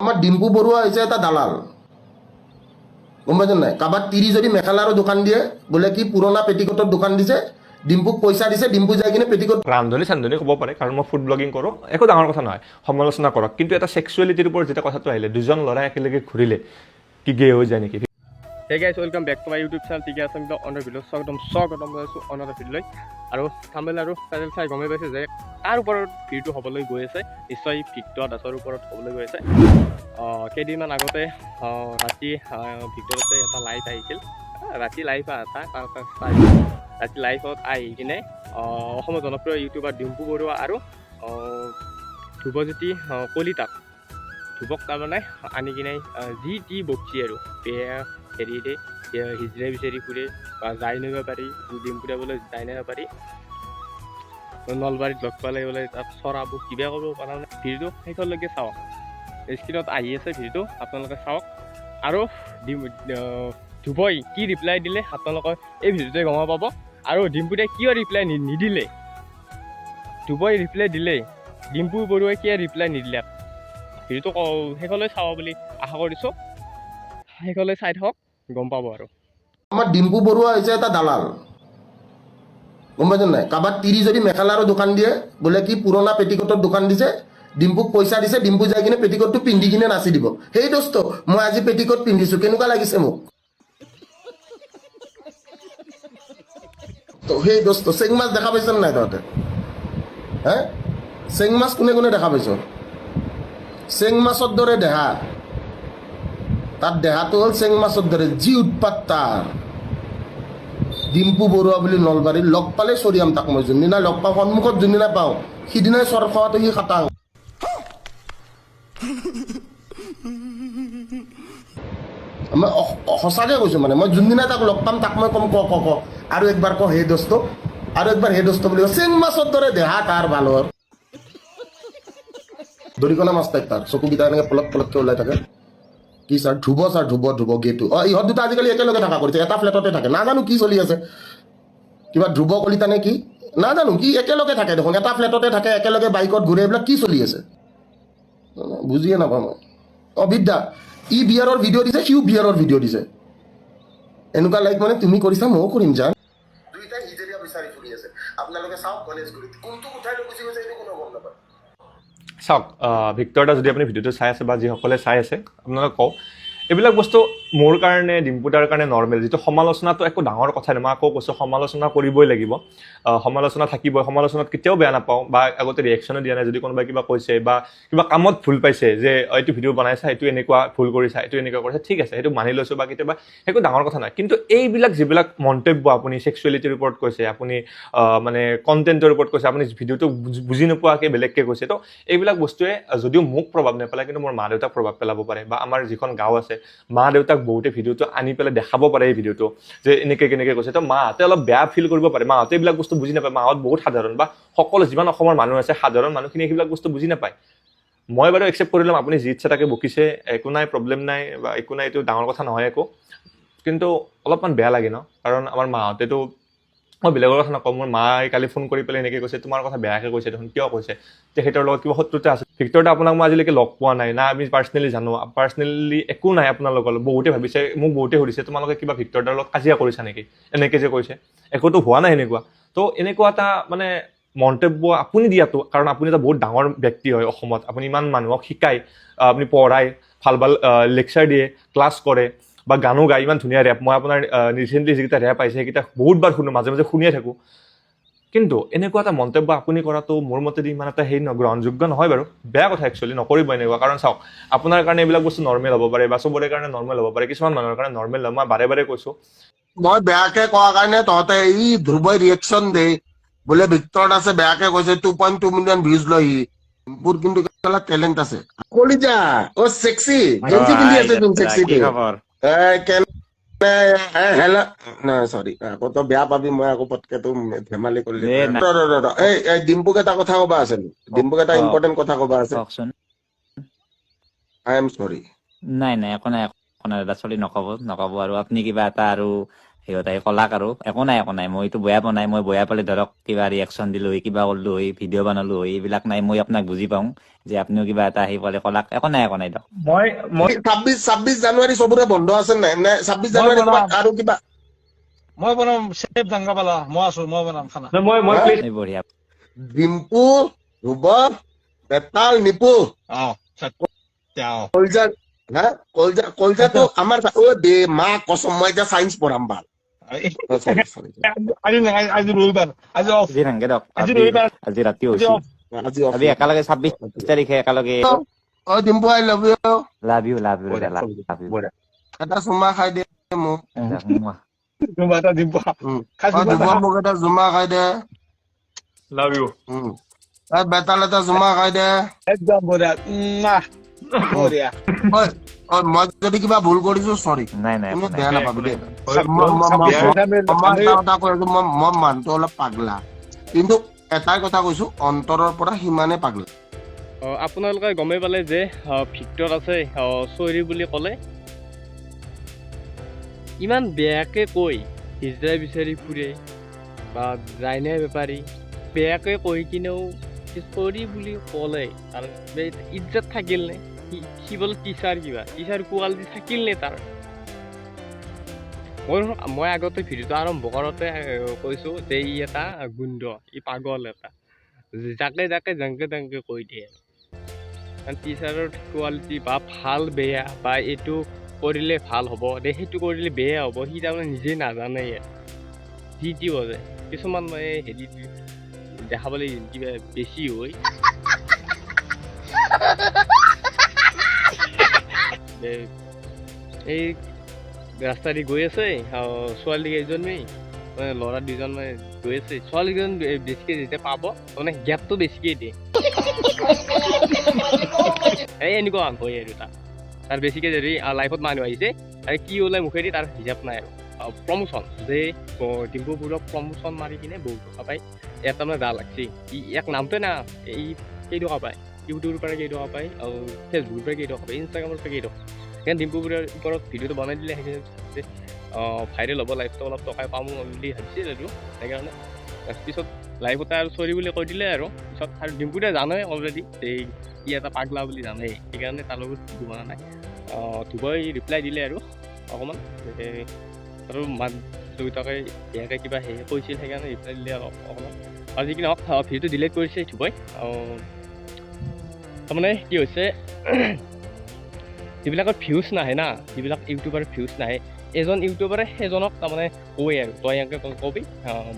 আমাৰ ডিম্পু বড়ুয়া হয়েছে এটা দালাল, গম পাইছেন নাই? কাবাৰ তিৰি যদি মেখেলাৰো দোকান দিয়ে, বোলে কি পুৰণা পেটিকোটৰ দোকান দিছে, ডিম্পুক পইচা দিছে, ডিম্পু যাই কিনে পেটিকোট ৰান্ধনি চান্ধনি ক'ব পাৰে, কাৰণ মই ফুড ব্লগিং কৰোঁ, একো ডাঙৰ কথা নহয়, সমালোচনা কৰক। কিন্তু এটা ছেক্সুৱেলিটিৰ ওপৰত যেতিয়া কথাটো আহিলে, দুজন ল'ৰাই একেলগে ঘূৰিলে কি গে হৈ যায় নেকি? Hey guys, welcome back to my YouTube channel. ঠিক আছে, আমি অনৰ ভিডিঅ' স্বাগতম জনাইছোঁ অনৰ ভিডিঅ'লৈ। আৰু থাম্বনেল আৰু টাইটেল চাই গমেই পাইছে যে তাৰ ওপৰত ভিডিঅ'টো হ'বলৈ গৈ আছে, নিশ্চয় ভিক্টৰ দাসৰ ওপৰত হ'বলৈ গৈ আছে। কেইদিনমান আগতে ৰাতি ভিক্টৰ দাসে এটা লাইভ আহিছিল, ৰাতি লাইভত আহি কিনে অসমৰ জনপ্ৰিয় ইউটিউবাৰ ডিম্পু বৰুৱা আৰু ধ্ৰুৱজ্যোতি কলিতাক ধ্ৰুৱক তাৰমানে আনি কিনে যি টি বকছি আৰু বেয়া হেৰিৰে হিজৰা বিচাৰি ফুৰে বা যাই নিব পাৰি, ডিম্পুৰে বোলে যাই নিব পাৰি, নলবাৰীত লগ পালে বোলে তাত চৰাব, কিবা কৰিব পৰা নাই। ভিডিঅ'টো শেষলৈকে চাওক, স্ক্ৰীণত আহি আছে ভিডিঅ'টো, আপোনালোকে চাওক। আৰু ধ্ৰুৱই কি ৰিপ্লাই দিলে আপোনালোকে এই ভিডিঅ'টোৱে গম পাব, আৰু ডিম্পুৰে কিয় ৰিপ্লাই নিদিলে, ধ্ৰুৱই ৰিপ্লাই দিলে, ডিম্পু বৰুৱাই কিয় ৰিপ্লাই নিদিলে, ভিডিঅ'টো শেষলৈ চাব বুলি আশা কৰিছোঁ। শেষলৈ চাই থাকক, গম পাব। আৰু আমাৰ ডিম্পু বড়ুয়া হয়েছে এটা দালাল, গম পাইছেন নাই? কাবাৰ তিৰি যদি মেখেলাৰো দোকান দিয়ে, বোলে কি পুৰণা পেটিকোটৰ দোকান দিছে, ডিম্পুক পইচা দিছে, ডিম্পু যাই কিনে পেটিকোটটো পিন্ধি কিনে নাচি দিব। সেই দোস্ত, মই আজি পেটিকোট পিন্ধিছো, কেনেকুৱা লাগিছে মোক? তো সেই দোস্ত চেং মাছ দেখা পাইছ নাই তহঁতে? হে, চেং মাছ কোনে কোনে দেখা পাইছ? চেং মাছৰ দৰে দেহা, তাৰ দেহাটো হ'ল চেং মাছৰ দৰে, যি উৎপাত তাৰ। ডিম্পু বৰুৱা বুলি নলবাৰীত লগ পালে চৰিয়াম তাক মই, যোনদিনা লগ পাওঁ, সন্মুখত যোনদিনা পাওঁ, সিদিনাই চৰ খোৱাটো সি খাটাং। মই সঁচাকৈ কৈছোঁ, মানে মই যোনদিনা তাক লগ পাম তাক মই কম ক ক ক আৰু একবাৰ ক হে দোস্ত, আৰু একবাৰ হে দোস্ত বুলি ক। চেং মাছৰ দৰে দেহা তাৰ ভালৰ, দৰিকণা মাছ টাইপ তাৰ, চকুকেইটা এনেকৈ পলক পলককৈ ওলাই থাকে। কি ছাৰ ধ্ৰুৱ, ছাৰ ধ্ৰুৱ গেটো। ইহঁত দুটা আজিকালি একেলগে থকা কৰিছে, এটা ফ্লেটতে থাকে, নাজানো কি চলি আছে, কিবা ধ্ৰুৱ কলিতা নে কি নাজানো, কি একেলগে থাকে দেখোন, এটা ফ্লেটতে থাকে, একেলগে বাইকত ঘূৰে, এইবিলাক কি চলি আছে বুজিয়ে নাপাওঁ মই। বিদ্যা ই বিয়াৰৰ ভিডিঅ' দিছে, সিও বিয়াৰৰ ভিডিঅ' দিছে, এনেকুৱা লাইক মানে তুমি কৰিছা ময়ো কৰিম যা, দুইটাই হিজেৰিয়া বিচাৰি ফুৰি আছে। আপোনালোকে চাওক গণেশগুৰিত কোনটো কোঠাই লৈ গুচি গৈছে এইটো কোনো গম নাপায়। চাওক, ভিক্টৰ দা যদি আপুনি ভিডিঅ'টো চাই আছে বা যিসকলে চাই আছে, আপোনালোকে কওক, এইবিলাক বস্তু মোৰ কাৰণে, ডিম্পু দাৰ কাৰণে নৰ্মেল। যিটো সমালোচনাটো একো ডাঙৰ কথা নহয়, মই আকৌ কৈছোঁ সমালোচনা কৰিবই লাগিব, সমালোচনা থাকিবই, সমালোচনাত কেতিয়াও বেয়া নাপাওঁ, বা আগতে ৰিয়েকশ্যনো দিয়া নাই। যদি কোনোবাই কিবা কৈছে বা কিবা কামত ভুল পাইছে, যে এইটো ভিডিঅ' বনাইছা, এইটো এনেকুৱা ভুল কৰিছা, এইটো এনেকুৱা কৰিছা, ঠিক আছে, সেইটো মানি লৈছোঁ, বা কেতিয়াবা একো ডাঙৰ কথা নাই। কিন্তু এইবিলাক যিবিলাক মন্তব্য আপুনি ছেক্সুৱেলিটিৰ ওপৰত কৈছে, আপুনি মানে কণ্টেণ্টৰ ওপৰত কৈছে, আপুনি ভিডিঅ'টো বুজি নোপোৱাকৈ বেলেগকৈ কৈছে, তো এইবিলাক বস্তুৱে যদিও মোক প্ৰভাৱ নেপেলায়, কিন্তু মোৰ মা দেউতাক প্ৰভাৱ পেলাব পাৰে, বা আমাৰ যিখন গাঁও আছে, মা দেউতাক বহুতে ভিডিঅ'টো আনি পেলাই দেখাব পাৰে, এই ভিডিঅ'টো যে এনেকৈ কেনেকৈ কৈছে, তো মাহঁতে অলপ বেয়া ফিল কৰিব পাৰে। মাহঁতে এইবিলাক বস্তু বুজি নাপায়, মাহঁত বহুত সাধাৰণ, বা সকলো যিমান অসমৰ মানুহ আছে সাধাৰণ মানুহখিনি সেইবিলাক বস্তু বুজি নাপায়। মই বাৰু একচেপ্ট কৰি ল'ম, আপুনি যি ইচ্ছা তাকে বকিছে, একো নাই, প্ৰব্লেম নাই, বা একো নাই, এইটো ডাঙৰ কথা নহয় একো, কিন্তু অলপমান বেয়া লাগে ন, কাৰণ আমাৰ মাহঁতেতো, মই বেলেগৰ কথা নকওঁ, মোৰ মায়ে কালি ফোন কৰি পেলাই এনেকৈ কৈছে, তোমাৰ কথা বেয়াকৈ কৈছে দেখোন, কিয় কৈছে, তেখেতৰ লগত কিবা শত্ৰুতা আছে। ভিক্টৰ দা আপোনাক মই আজিলৈকে লগ পোৱা নাই, না আমি পাৰ্চনেলি জানো, পাৰ্চনেলি একো নাই আপোনালোকৰ লগত। বহুতে ভাবিছে, মোক বহুতে সুধিছে, তোমালোকে কিবা ভিক্টৰ দাৰ লগত কাজিয়া কৰিছা নেকি, এনেকৈ যে কৈছে, একোতো হোৱা নাই এনেকুৱা। তো এনেকুৱা এটা মানে মন্তব্য আপুনি দিয়াটো, কাৰণ আপুনি এটা বহুত ডাঙৰ ব্যক্তি হয় অসমত, আপুনি ইমান মানুহক শিকায়, আপুনি পঢ়ায়, ভাল ভাল লেকচাৰ দিয়ে, ক্লাছ কৰে, বা গানো গাই, ইমান ধুনীয়া ৰেপ, মই আপোনাৰ ৰিচেণ্টলি যিকেইটা ৰেপ আহিছে সেইকেইটা বহুতবাৰ শুনো, মাজে মাজে শুনিয়ে থাকোঁ। কিন্তু এনেকুৱা এটা মন্তব্য আপুনি কৰাটো মোৰ মতেদি ইমান এটা হেৰি গ্ৰহণযোগ্য নহয় বাৰু, বেয়া কথা একচুৱেলি, নকৰিব এনেকুৱা। কাৰণ চাওক, আপোনাৰ কাৰণে এইবিলাক বস্তু নৰ্মেল হ'ব পাৰে, বা চবৰে কাৰণে নৰ্মেল হ'ব পাৰে, কিছুমান মানুহৰ কাৰণে নৰ্মেল নহয়, মই বাৰে বাৰে কৈছোঁ। মই বেয়াকে কোৱাৰ কাৰণে তহঁতে ই ধ্ৰুৱই ৰিয়েকশ্যন দে, বোলে ভিক্টৰ দাসে বেয়াকে কৈছে, 2.2 মিলিয়ন ভিউজ লয় সি, মোৰ কিন্তু টেলেণ্ট আছে। কলিজা অ সেক্সি গেঞ্জি পিন্ধি আছে তুমি, সেক্সি কি খবৰ? হেল্ল' নাই চৰি, আকৌ তই বেয়া পাবি, মই আকৌ পটকে তো ধেমালি কৰিলি। এই ডিম্পুক এটা কথা কবা আছে, ডিম্পুক এটা ইম্পৰ্টেণ্ট কথা কবা আছে। কওকচোন। আই এম চৰি। নাই নাই, একো নাই, একো আপোনাৰ এটা চলি নকব আৰু আপুনি কিবা এটা আৰু সিহঁতে কলাক আৰু একো নাই মইতো বেয়া পোৱা নাই মই বেয়া পালে ধৰক কিবা ৰিয়েকশ্যন দিলো হয় কিবা কৰিলো হয় ভিডিঅ' বনালো হয় এইবিলাক নাই মই আপোনাক বুজি পাওঁ যে আপুনিও কিবা এটা আহি পালে কলাক একো নাই দিয়ক মই 26 জানুৱাৰী চবৰে বন্ধ আছে নাই নে 26 জানুৱাৰী ক'ৰবাত আৰু কিবা মই বনাম চেফ দাংগাপালা মই আছো মই বনাম খানা মই হা? প্লিজ এই বঢ়িয়া ডিম্পু ধ্ৰুৱ বেতাল নিপু কলজা হা কলজাটো আমাৰ দে মা কসম মই এতিয়া চাইন্স পঢ়াম ভাল আজি ৰবিবাৰ আজি অফ আজি নাংগে দিয়ক আজি ৰবিবাৰ আজি ৰাতি আজি হৈছে অফ আজি আমি একেলগে 26 তাৰিখে একেলগে অ Dimpu I love you love you love you এটা চুমা খাই দে মোক তোমাৰ এটা দিম অ ধ্ৰুৱ মোক এটা জুমা খাই দে লাভ ইউ বেতাল এটা জুমা খাই দে একদম বঢ়িয়া বঢ়িয়া ঐ মই যদি কিবা ভুল কৰিছো চৰি নাই তুমি একো নাই। বেয়া নাপাবি দেই আমি মই মানুহটো অলপ পাগলা কিন্তু এটাই কথা কৈছো অন্তৰৰ পৰা সিমানে পাগলা আপোনালোকে গমেই পালে যে ভিক্টৰ আছে চৰি বুলি ক'লে ইমান বেয়াকে কৈ হিজৰা বিচাৰি ফুৰে বা ৰাইনা বেপাৰী বেয়াকে কৈ কিনেও চৰি বুলি ক'লে তাৰ ইজ্জত থাকিল নে সি বোলে টিচাৰ টিচাৰ কোৱালিটি থাকিল নে তাৰ মই আগতে ভিডিঅ'টো আৰম্ভ কৰোঁতে কৈছোঁ যে ই এটা গুণ্ড ই পাগল এটা যাকে জাংকে কৈ দিয়ে টিচাৰৰ কোৱালিটি বা ভাল বেয়া বা এইটো কৰিলে ভাল হ'ব দে সেইটো কৰিলে বেয়া হ'ব সি তাৰমানে নিজে নাজানে যি বজে কিছুমান হেৰি দেখাবলৈ কিবা বেছি হৈ এই ৰাস্তা দি গৈ আছে ছোৱালী কেইজনী ল'ৰা দুজন গৈ আছে ছোৱালীকেইজন বেছিকে যেতিয়া পাব তাৰমানে গেপটো বেছিকে দিয়ে এই এনেকুৱা হয় আৰু তাৰ বেছিকে যদি লাইফত মানুহ আহিছে আৰু কি ওলাই মুখেদি তাৰ হিচাপ নাই আৰু প্ৰমোচন যে ডিম্পুবোৰক প্ৰমোচন মাৰি কিনে বহুত টকা পায় ইয়াত তাৰমানে দা লাগছে ইয়াক নামটোৱে না এই কেইটকা পায় ইউটিউবৰ পৰা কেইটকা পায় আৰু ফেচবুকৰ পৰা কেইটকা পায় ইনষ্টাগ্ৰামৰ পৰা কেইটকা সেইকাৰণে ডিম্পুবোৰৰ ওপৰত ভিডিঅ'টো বনাই দিলে সেইখিনি ভাইৰেল হ'ব লাইফটো অলপ টকাই পাম বুলি ভাবিছিল আৰু সেইকাৰণে পিছত লাইফতে আৰু চৰি বুলি কৈ দিলে আৰু পিছত আৰু ডিম্পুতে জানে অলৰেডি যে ই এটা পাগলা বুলি জানেই সেইকাৰণে তাৰ লগত ভিডিঅ' বনা নাই ধুবই ৰিপ্লাই দিলে আৰু অকণমান আৰু মাক দেউতাকে ইয়াকে কিবা হেৰি কৈছিল সেইকাৰণে ৰিপ্লাই দিলে অকণমান আৰু যিখিনি হওক ভিডিঅ'টো ডিলিট কৰিছে ধুবই তাৰমানে কি হৈছে যিবিলাকৰ ভিউজ নাহে না যিবিলাক ইউটিউবাৰ ভিউজ নাহে এজন ইউটিউবাৰে সেইজনক তাৰমানে কয় আৰু তই এনেকৈ কবি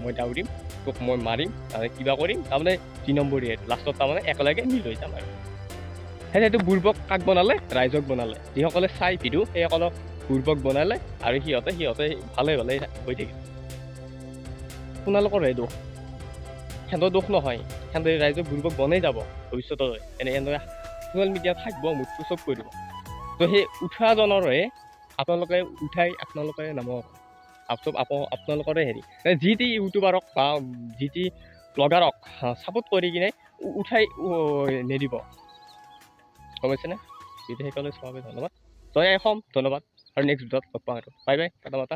মই দাউৰিম তোক মই মাৰিম কিবা কৰিম তাৰমানে 2 নম্বৰ লাষ্টত তাৰমানে একেলগে মিল হৈ যাম আৰু সেইটো বুৰ্বক কাক বনালে ৰাইজক বনালে যিসকলে চাই ভিডিঅ' সেইসকলক বুৰ্বক বনালে আৰু সিহঁতে ভালে হৈ থাকিল আপোনালোকৰহে দোষ সিহঁতৰ দোষ নহয় সিহঁতে ৰাইজক বুৰ্বক বনাই যাব ভৱিষ্যতলৈ এনেদৰে ছ'চিয়েল মিডিয়াত থাকিব মুঠটো চব কৰিব তো সেই উঠাজনৰে আপোনালোকে উঠাই আপোনালোকে নামক আপোনালোকৰে হেৰি যি টি ইউটিউবাৰক বা যি টি ব্লগাৰক ছাপোৰ্ট কৰি কিনে উঠাই নিদিব গম পাইছেনে যদি সেইকাৰণে চোৱাৰ বাবে ধন্যবাদ জয় অসম ধন্যবাদ আৰু নেক্সট ভিডিঅ'ত লগ পাম আৰু বাই বাই টাটা মাতা